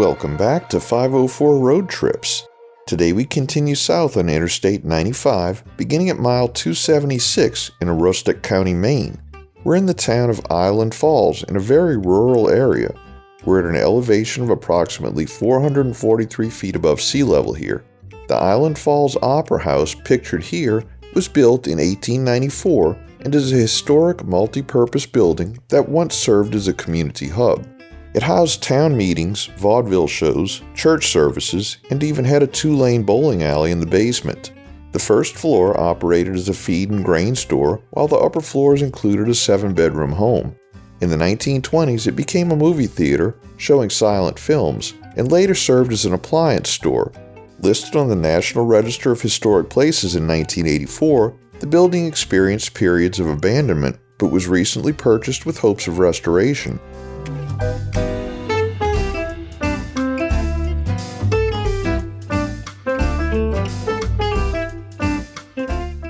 Welcome back to 504 Road Trips. Today we continue south on Interstate 95, beginning at mile 276 in Aroostook County, Maine. We're in the town of Island Falls in a very rural area. We're at an elevation of approximately 443 feet above sea level here. The Island Falls Opera House, pictured here, was built in 1894 and is a historic multi-purpose building that once served as a community hub. It housed town meetings, vaudeville shows, church services, and even had a 2-lane bowling alley in the basement. The first floor operated as a feed and grain store, while the upper floors included a 7-bedroom home. In the 1920s, it became a movie theater, showing silent films, and later served as an appliance store. Listed on the National Register of Historic Places in 1984, the building experienced periods of abandonment, but was recently purchased with hopes of restoration.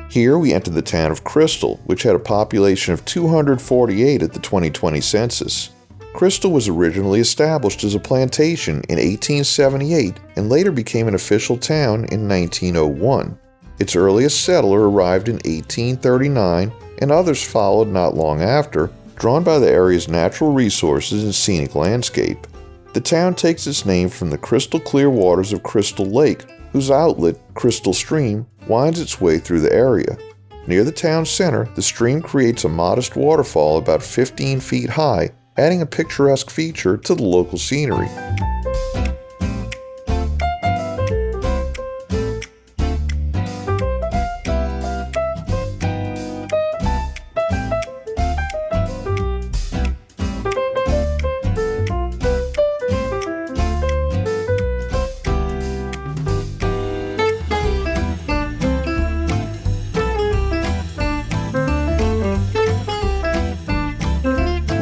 Here we enter the town of Crystal, which had a population of 248 at the 2020 census. Crystal was originally established as a plantation in 1878 and later became an official town in 1901. Its earliest settler arrived in 1839, and others followed not long after, drawn by the area's natural resources and scenic landscape. The town takes its name from the crystal clear waters of Crystal Lake, whose outlet, Crystal Stream, winds its way through the area. Near the town center, the stream creates a modest waterfall about 15 feet high, adding a picturesque feature to the local scenery.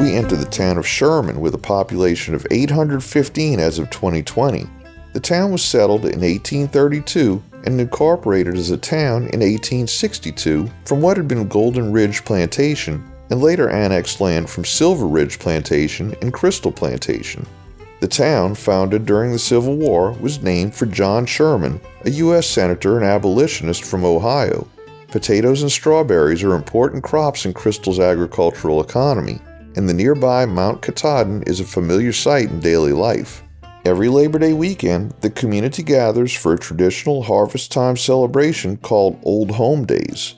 We enter the town of Sherman with a population of 815 as of 2020. The town was settled in 1832 and incorporated as a town in 1862 from what had been Golden Ridge Plantation and later annexed land from Silver Ridge Plantation and Crystal Plantation. The town, founded during the Civil War, was named for John Sherman, a U.S. Senator and abolitionist from Ohio. Potatoes and strawberries are important crops in Crystal's agricultural economy, and the nearby Mount Katahdin is a familiar sight in daily life. Every Labor Day weekend, the community gathers for a traditional harvest time celebration called Old Home Days.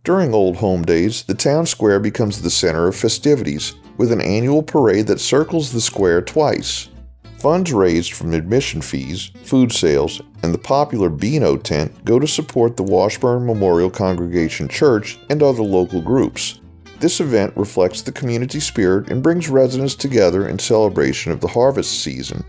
During Old Home Days, the town square becomes the center of festivities, with an annual parade that circles the square twice. Funds raised from admission fees, food sales, and the popular Beano tent go to support the Washburn Memorial Congregation Church and other local groups. This event reflects the community spirit and brings residents together in celebration of the harvest season.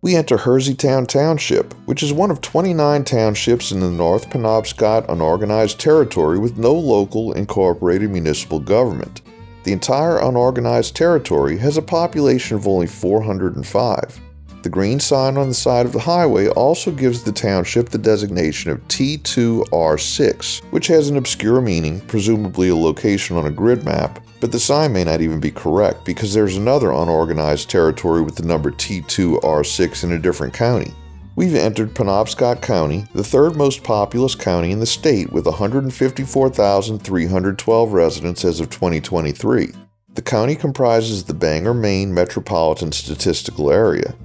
We enter Herseytown Township, which is one of 29 townships in the North Penobscot Unorganized Territory with no local incorporated municipal government. The entire unorganized territory has a population of only 405. The green sign on the side of the highway also gives the township the designation of T2R6, which has an obscure meaning, presumably a location on a grid map, but the sign may not even be correct because there's another unorganized territory with the number T2R6 in a different county. We've entered Penobscot County, the third most populous county in the state with 154,312 residents as of 2023. The county comprises the Bangor, Maine Metropolitan Statistical Area.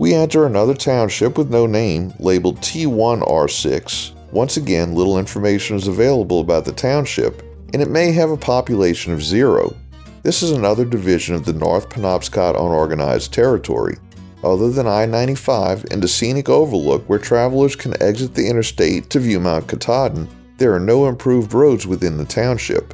We enter another township with no name, labeled T1R6. Once again, little information is available about the township, and it may have a population of 0. This is another division of the North Penobscot Unorganized Territory. Other than I-95 and a scenic overlook where travelers can exit the interstate to view Mount Katahdin, there are no improved roads within the township.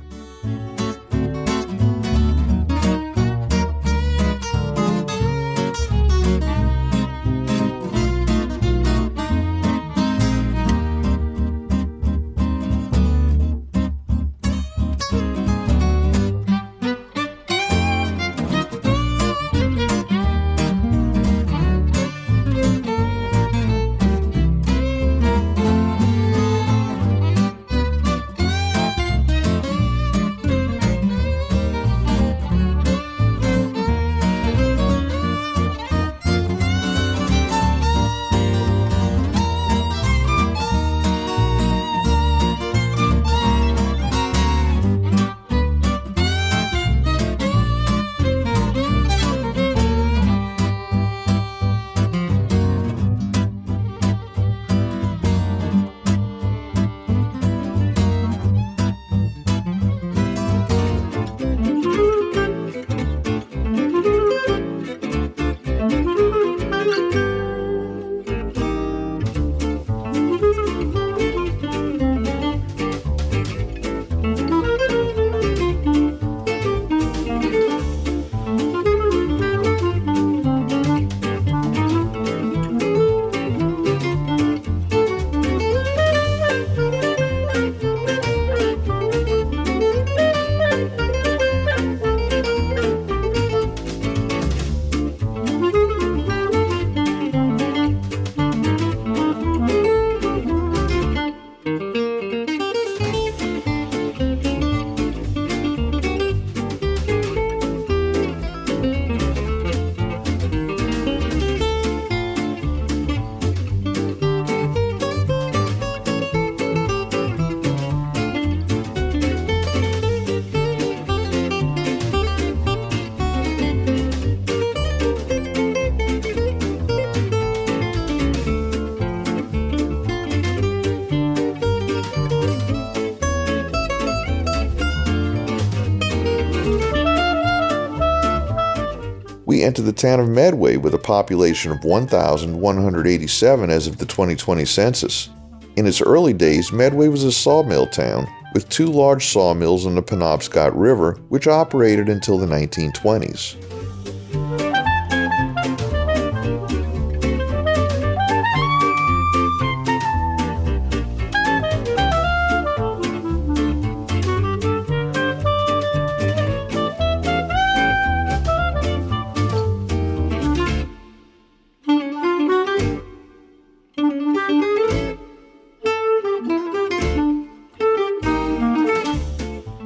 We enter the town of Medway with a population of 1,187 as of the 2020 census. In its early days, Medway was a sawmill town with 2 large sawmills on the Penobscot River, which operated until the 1920s.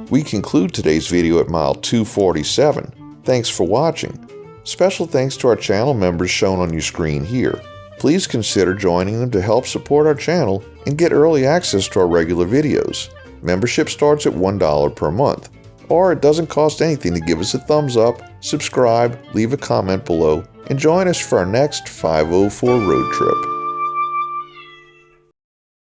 We conclude today's video at mile 247. Thanks for watching. Special thanks to our channel members shown on your screen here. Please consider joining them to help support our channel and get early access to our regular videos. Membership starts at $1 per month, or it doesn't cost anything to give us a thumbs up, subscribe, leave a comment below, and join us for our next 504 road trip.